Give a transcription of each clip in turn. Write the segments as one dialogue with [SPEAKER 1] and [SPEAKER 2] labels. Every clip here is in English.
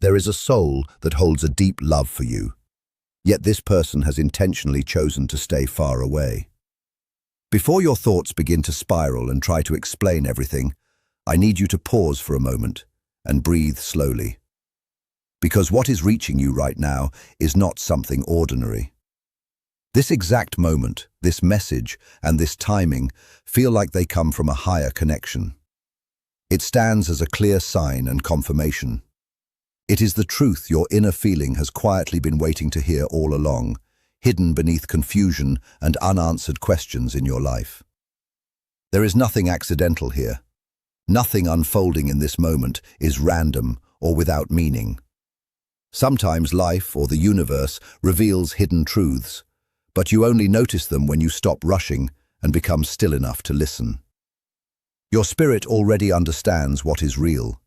[SPEAKER 1] There is a soul that holds a deep love for you, yet this person has intentionally chosen to stay far away. Before your thoughts begin to spiral and try to explain everything, I need you to pause for a moment and breathe slowly. Because what is reaching you right now is not something ordinary. This exact moment, this message, and this timing feel like they come from a higher connection. It stands as a clear sign and confirmation. It is the truth your inner feeling has quietly been waiting to hear all along, hidden beneath confusion and unanswered questions in your life. There is nothing accidental here. Nothing unfolding in this moment is random or without meaning. Sometimes life or the universe reveals hidden truths, but you only notice them when you stop rushing and become still enough to listen. Your spirit already understands what is real.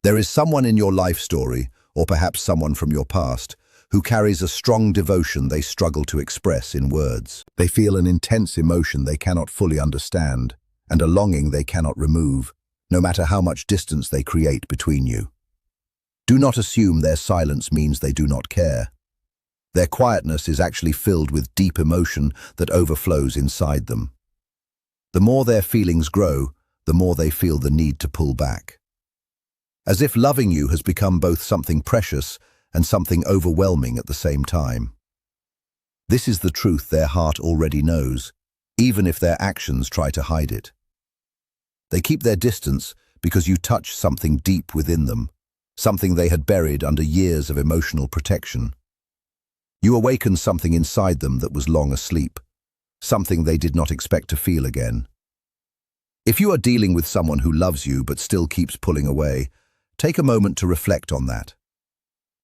[SPEAKER 1] There is someone in your life story, or perhaps someone from your past, who carries a strong devotion they struggle to express in words. They feel an intense emotion they cannot fully understand, and a longing they cannot remove, no matter how much distance they create between you. Do not assume their silence means they do not care. Their quietness is actually filled with deep emotion that overflows inside them. The more their feelings grow, the more they feel the need to pull back. As if loving you has become both something precious and something overwhelming at the same time. This is the truth their heart already knows, even if their actions try to hide it. They keep their distance because you touch something deep within them, something they had buried under years of emotional protection. You awaken something inside them that was long asleep, something they did not expect to feel again. If you are dealing with someone who loves you but still keeps pulling away, take a moment to reflect on that.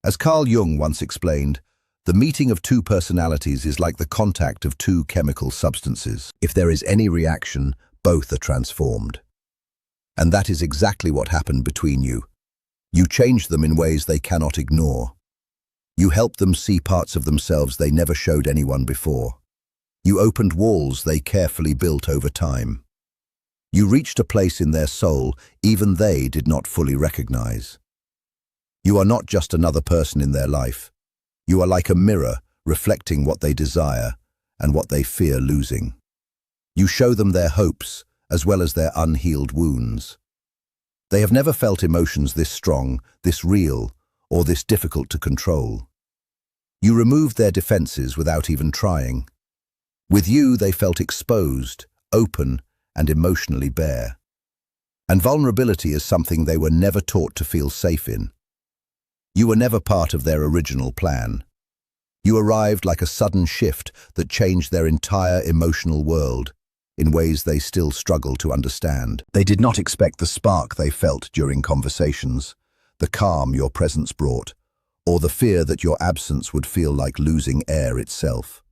[SPEAKER 1] As Carl Jung once explained, the meeting of two personalities is like the contact of two chemical substances. If there is any reaction, both are transformed. And that is exactly what happened between you. You changed them in ways they cannot ignore. You helped them see parts of themselves they never showed anyone before. You opened walls they carefully built over time. You reached a place in their soul even they did not fully recognize. You are not just another person in their life. You are like a mirror reflecting what they desire and what they fear losing. You show them their hopes as well as their unhealed wounds. They have never felt emotions this strong, this real, or this difficult to control. You removed their defenses without even trying. With you, they felt exposed, open, and emotionally bare. And vulnerability is something they were never taught to feel safe in. You were never part of their original plan. You arrived like a sudden shift that changed their entire emotional world in ways they still struggle to understand. They did not expect the spark they felt during conversations, the calm your presence brought, or the fear that your absence would feel like losing air itself.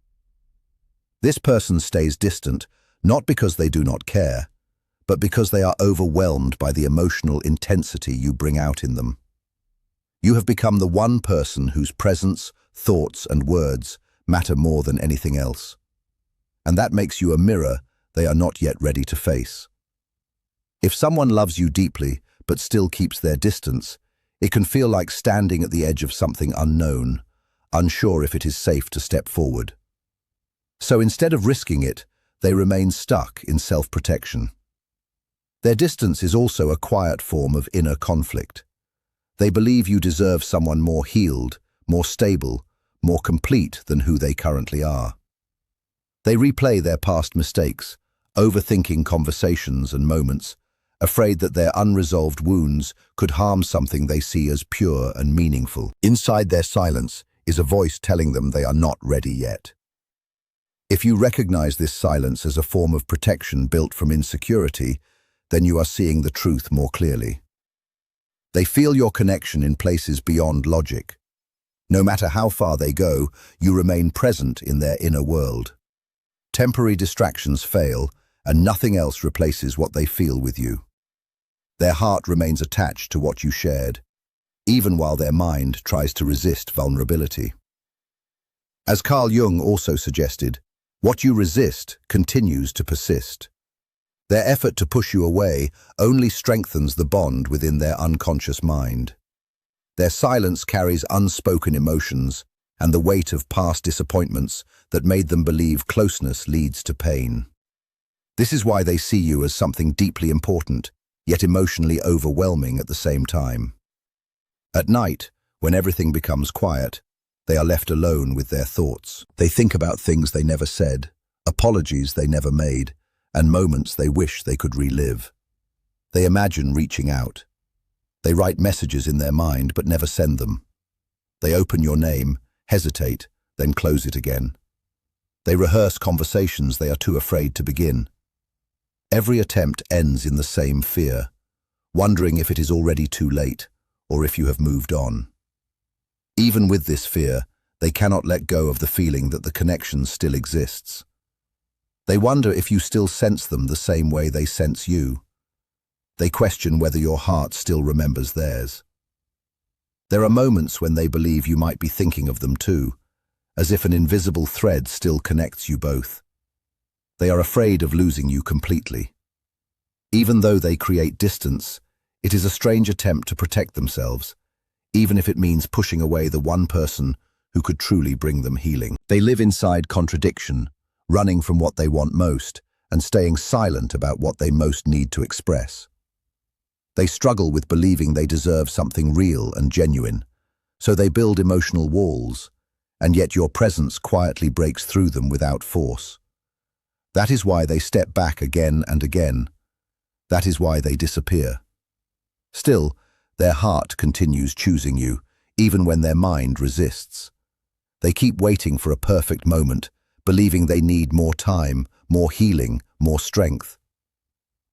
[SPEAKER 1] This person stays distant, not because they do not care, but because they are overwhelmed by the emotional intensity you bring out in them. You have become the one person whose presence, thoughts, and words matter more than anything else. And that makes you a mirror they are not yet ready to face. If someone loves you deeply, but still keeps their distance, it can feel like standing at the edge of something unknown, unsure if it is safe to step forward. So instead of risking it, they remain stuck in self-protection. Their distance is also a quiet form of inner conflict. They believe you deserve someone more healed, more stable, more complete than who they currently are. They replay their past mistakes, overthinking conversations and moments, afraid that their unresolved wounds could harm something they see as pure and meaningful. Inside their silence is a voice telling them they are not ready yet. If you recognize this silence as a form of protection built from insecurity, then you are seeing the truth more clearly. They feel your connection in places beyond logic. No matter how far they go, you remain present in their inner world. Temporary distractions fail, and nothing else replaces what they feel with you. Their heart remains attached to what you shared, even while their mind tries to resist vulnerability. As Carl Jung also suggested, what you resist continues to persist. Their effort to push you away only strengthens the bond within their unconscious mind. Their silence carries unspoken emotions and the weight of past disappointments that made them believe closeness leads to pain. This is why they see you as something deeply important, yet emotionally overwhelming at the same time. At night, when everything becomes quiet, they are left alone with their thoughts. They think about things they never said, apologies they never made, and moments they wish they could relive. They imagine reaching out. They write messages in their mind but never send them. They open your name, hesitate, then close it again. They rehearse conversations they are too afraid to begin. Every attempt ends in the same fear, wondering if it is already too late or if you have moved on. Even with this fear, they cannot let go of the feeling that the connection still exists. They wonder if you still sense them the same way they sense you. They question whether your heart still remembers theirs. There are moments when they believe you might be thinking of them too, as if an invisible thread still connects you both. They are afraid of losing you completely. Even though they create distance, it is a strange attempt to protect themselves, even if it means pushing away the one person who could truly bring them healing. They live inside contradiction, running from what they want most and staying silent about what they most need to express. They struggle with believing they deserve something real and genuine, so they build emotional walls, and yet your presence quietly breaks through them without force. That is why they step back again and again. That is why they disappear. Still, their heart continues choosing you, even when their mind resists. They keep waiting for a perfect moment, believing they need more time, more healing, more strength.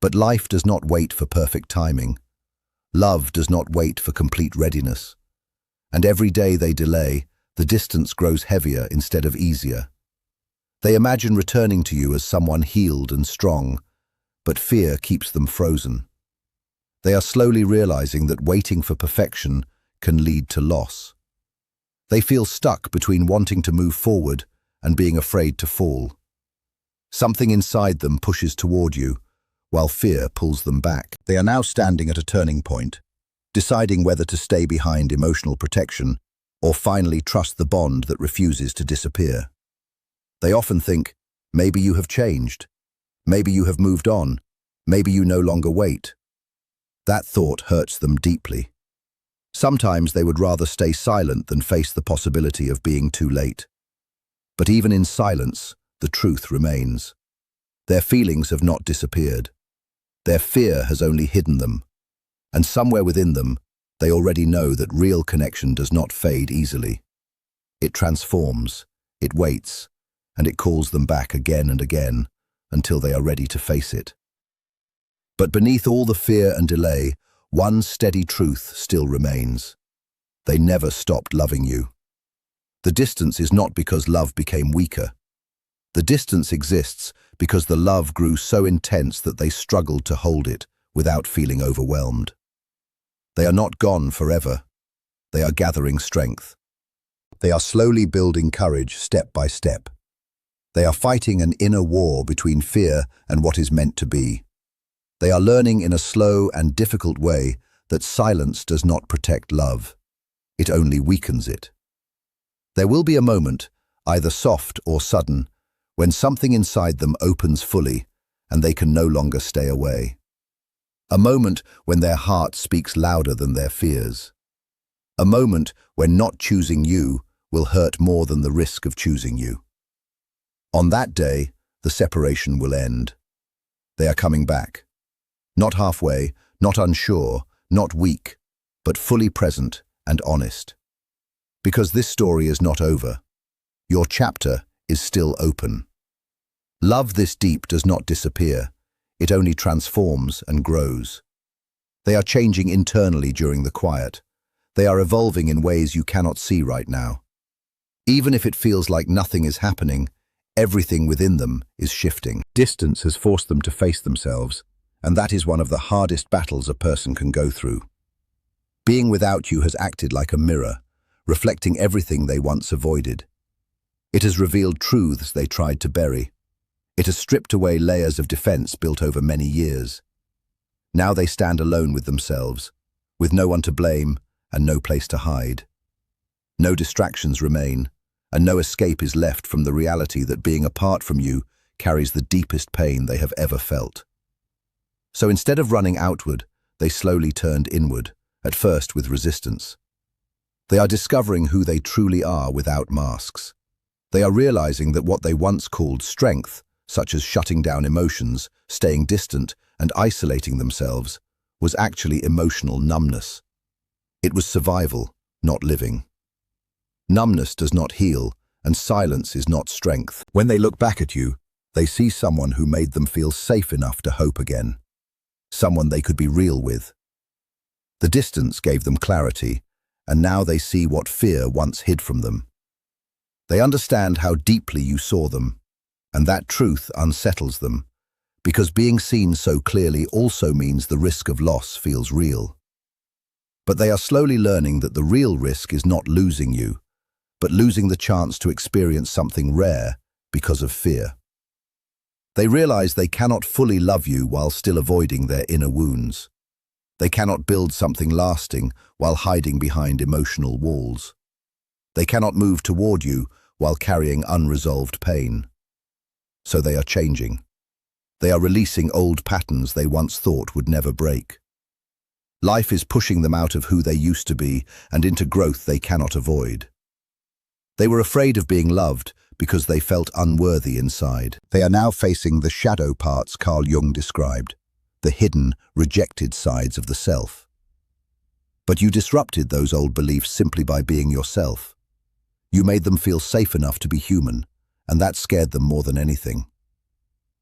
[SPEAKER 1] But life does not wait for perfect timing. Love does not wait for complete readiness. And every day they delay, the distance grows heavier instead of easier. They imagine returning to you as someone healed and strong, but fear keeps them frozen. They are slowly realizing that waiting for perfection can lead to loss. They feel stuck between wanting to move forward and being afraid to fall. Something inside them pushes toward you, while fear pulls them back. They are now standing at a turning point, deciding whether to stay behind emotional protection or finally trust the bond that refuses to disappear. They often think, maybe you have changed, maybe you have moved on, maybe you no longer wait. That thought hurts them deeply. Sometimes they would rather stay silent than face the possibility of being too late. But even in silence, the truth remains. Their feelings have not disappeared. Their fear has only hidden them. And somewhere within them, they already know that real connection does not fade easily. It transforms, it waits, and it calls them back again and again until they are ready to face it. But beneath all the fear and delay, one steady truth still remains. They never stopped loving you. The distance is not because love became weaker. The distance exists because the love grew so intense that they struggled to hold it without feeling overwhelmed. They are not gone forever. They are gathering strength. They are slowly building courage step by step. They are fighting an inner war between fear and what is meant to be. They are learning in a slow and difficult way that silence does not protect love. It only weakens it. There will be a moment, either soft or sudden, when something inside them opens fully and they can no longer stay away. A moment when their heart speaks louder than their fears. A moment when not choosing you will hurt more than the risk of choosing you. On that day, the separation will end. They are coming back. Not halfway, not unsure, not weak, but fully present and honest. Because this story is not over. Your chapter is still open. Love this deep does not disappear. It only transforms and grows. They are changing internally during the quiet. They are evolving in ways you cannot see right now. Even if it feels like nothing is happening, everything within them is shifting. Distance has forced them to face themselves, and that is one of the hardest battles a person can go through. Being without you has acted like a mirror, reflecting everything they once avoided. It has revealed truths they tried to bury. It has stripped away layers of defense built over many years. Now they stand alone with themselves, with no one to blame and no place to hide. No distractions remain, and no escape is left from the reality that being apart from you carries the deepest pain they have ever felt. So instead of running outward, they slowly turned inward, at first with resistance. They are discovering who they truly are without masks. They are realizing that what they once called strength, such as shutting down emotions, staying distant, and isolating themselves, was actually emotional numbness. It was survival, not living. Numbness does not heal, and silence is not strength. When they look back at you, they see someone who made them feel safe enough to hope again. Someone they could be real with. The distance gave them clarity, and now they see what fear once hid from them. They understand how deeply you saw them, and that truth unsettles them, because being seen so clearly also means the risk of loss feels real. But they are slowly learning that the real risk is not losing you, but losing the chance to experience something rare because of fear. They realize they cannot fully love you while still avoiding their inner wounds. They cannot build something lasting while hiding behind emotional walls. They cannot move toward you while carrying unresolved pain. So they are changing. They are releasing old patterns they once thought would never break. Life is pushing them out of who they used to be and into growth they cannot avoid. They were afraid of being loved because they felt unworthy inside. They are now facing the shadow parts Carl Jung described, the hidden, rejected sides of the self. But you disrupted those old beliefs simply by being yourself. You made them feel safe enough to be human, and that scared them more than anything.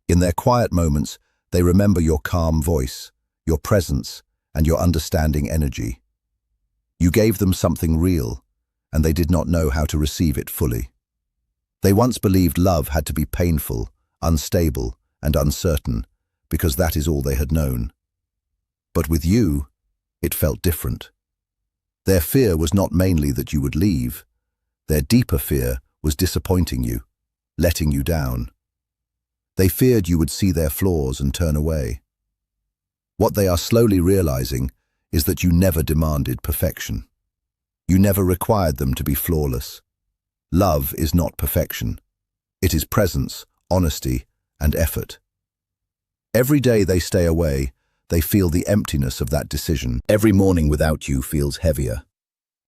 [SPEAKER 1] In their quiet moments, they remember your calm voice, your presence, and your understanding energy. You gave them something real, and they did not know how to receive it fully. They once believed love had to be painful, unstable, and uncertain, because that is all they had known. But with you, it felt different. Their fear was not mainly that you would leave. Their deeper fear was disappointing you, letting you down. They feared you would see their flaws and turn away. What they are slowly realizing is that you never demanded perfection. You never required them to be flawless. Love is not perfection. It is presence, honesty, and effort. Every day they stay away, they feel the emptiness of that decision. Every morning without you feels heavier.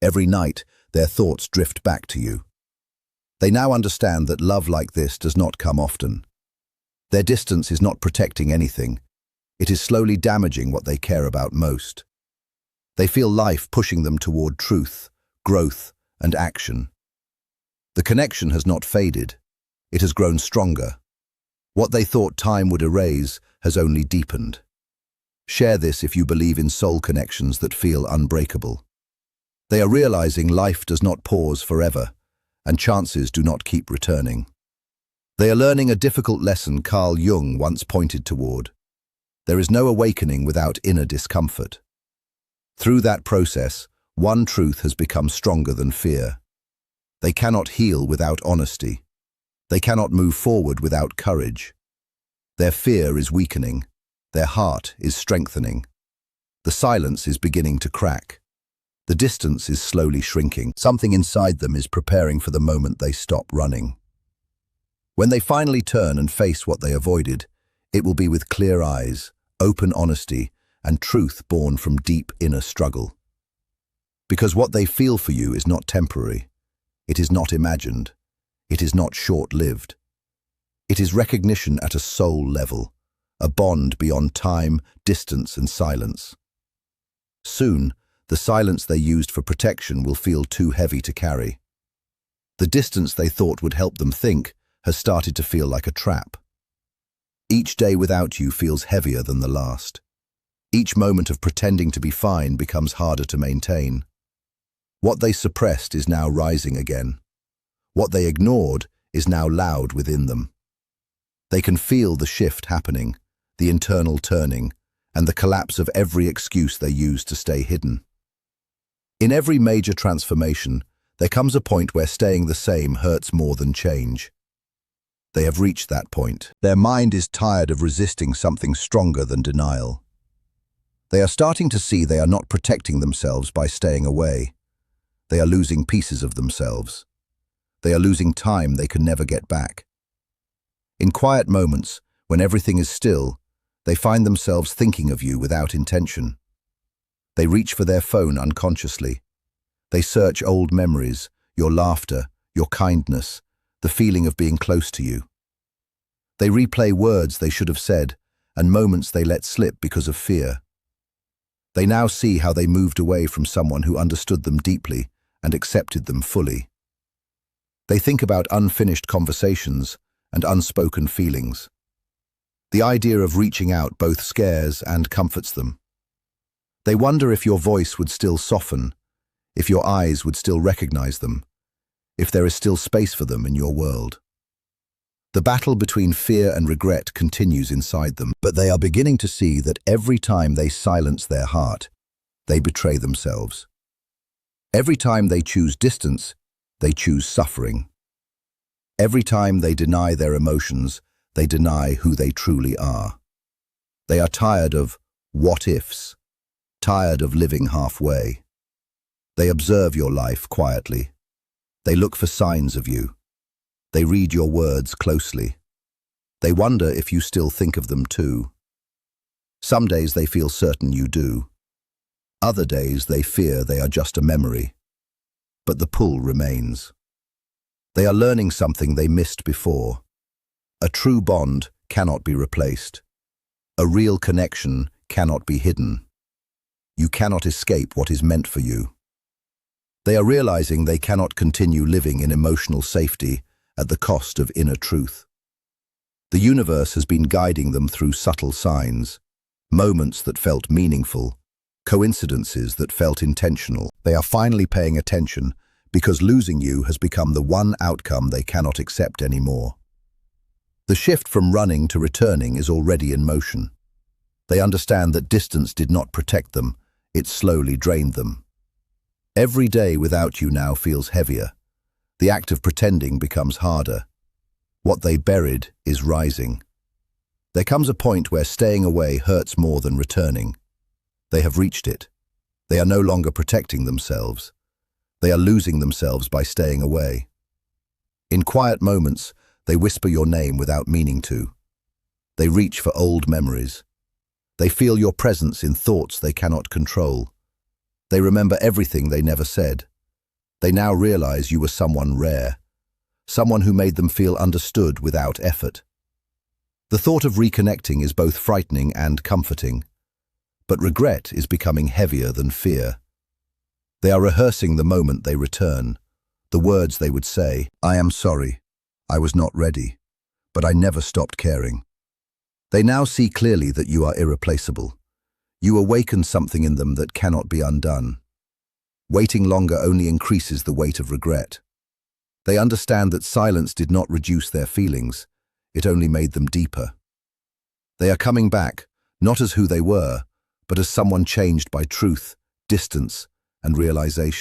[SPEAKER 1] Every night, their thoughts drift back to you. They now understand that love like this does not come often. Their distance is not protecting anything. It is slowly damaging what they care about most. They feel life pushing them toward truth, growth, and action. The connection has not faded. It has grown stronger. What they thought time would erase has only deepened. Share this if you believe in soul connections that feel unbreakable. They are realizing life does not pause forever, and chances do not keep returning. They are learning a difficult lesson Carl Jung once pointed toward. There is no awakening without inner discomfort. Through that process, one truth has become stronger than fear. They cannot heal without honesty. They cannot move forward without courage. Their fear is weakening. Their heart is strengthening. The silence is beginning to crack. The distance is slowly shrinking. Something inside them is preparing for the moment they stop running. When they finally turn and face what they avoided, it will be with clear eyes, open honesty, and truth born from deep inner struggle. Because what they feel for you is not temporary. It is not imagined. It is not short-lived. It is recognition at a soul level, a bond beyond time, distance, and silence. Soon, the silence they used for protection will feel too heavy to carry. The distance they thought would help them think has started to feel like a trap. Each day without you feels heavier than the last. Each moment of pretending to be fine becomes harder to maintain. What they suppressed is now rising again. What they ignored is now loud within them. They can feel the shift happening, the internal turning, and the collapse of every excuse they used to stay hidden. In every major transformation, there comes a point where staying the same hurts more than change. They have reached that point. Their mind is tired of resisting something stronger than denial. They are starting to see they are not protecting themselves by staying away. They are losing pieces of themselves. They are losing time they can never get back. In quiet moments, when everything is still, they find themselves thinking of you without intention. They reach for their phone unconsciously. They search old memories, your laughter, your kindness, the feeling of being close to you. They replay words they should have said and moments they let slip because of fear. They now see how they moved away from someone who understood them deeply and accepted them fully. They think about unfinished conversations and unspoken feelings. The idea of reaching out both scares and comforts them. They wonder if your voice would still soften, if your eyes would still recognize them, if there is still space for them in your world. The battle between fear and regret continues inside them, but they are beginning to see that every time they silence their heart, they betray themselves. Every time they choose distance, they choose suffering. Every time they deny their emotions, they deny who they truly are. They are tired of what-ifs, tired of living halfway. They observe your life quietly. They look for signs of you. They read your words closely. They wonder if you still think of them too. Some days they feel certain you do. Other days they fear they are just a memory. But the pull remains. They are learning something they missed before. A true bond cannot be replaced. A real connection cannot be hidden. You cannot escape what is meant for you. They are realizing they cannot continue living in emotional safety at the cost of inner truth. The universe has been guiding them through subtle signs, moments that felt meaningful, coincidences that felt intentional. They are finally paying attention because losing you has become the one outcome they cannot accept anymore. The shift from running to returning is already in motion. They understand that distance did not protect them, it slowly drained them. Every day without you now feels heavier. The act of pretending becomes harder. What they buried is rising. There comes a point where staying away hurts more than returning. They have reached it. They are no longer protecting themselves. They are losing themselves by staying away. In quiet moments, they whisper your name without meaning to. They reach for old memories. They feel your presence in thoughts they cannot control. They remember everything they never said. They now realize you were someone rare, someone who made them feel understood without effort. The thought of reconnecting is both frightening and comforting, but regret is becoming heavier than fear. They are rehearsing the moment they return, the words they would say. I am sorry, I was not ready, but I never stopped caring. They now see clearly that you are irreplaceable. You awaken something in them that cannot be undone. Waiting longer only increases the weight of regret. They understand that silence did not reduce their feelings, it only made them deeper. They are coming back, not as who they were, but as someone changed by truth, distance, and realization.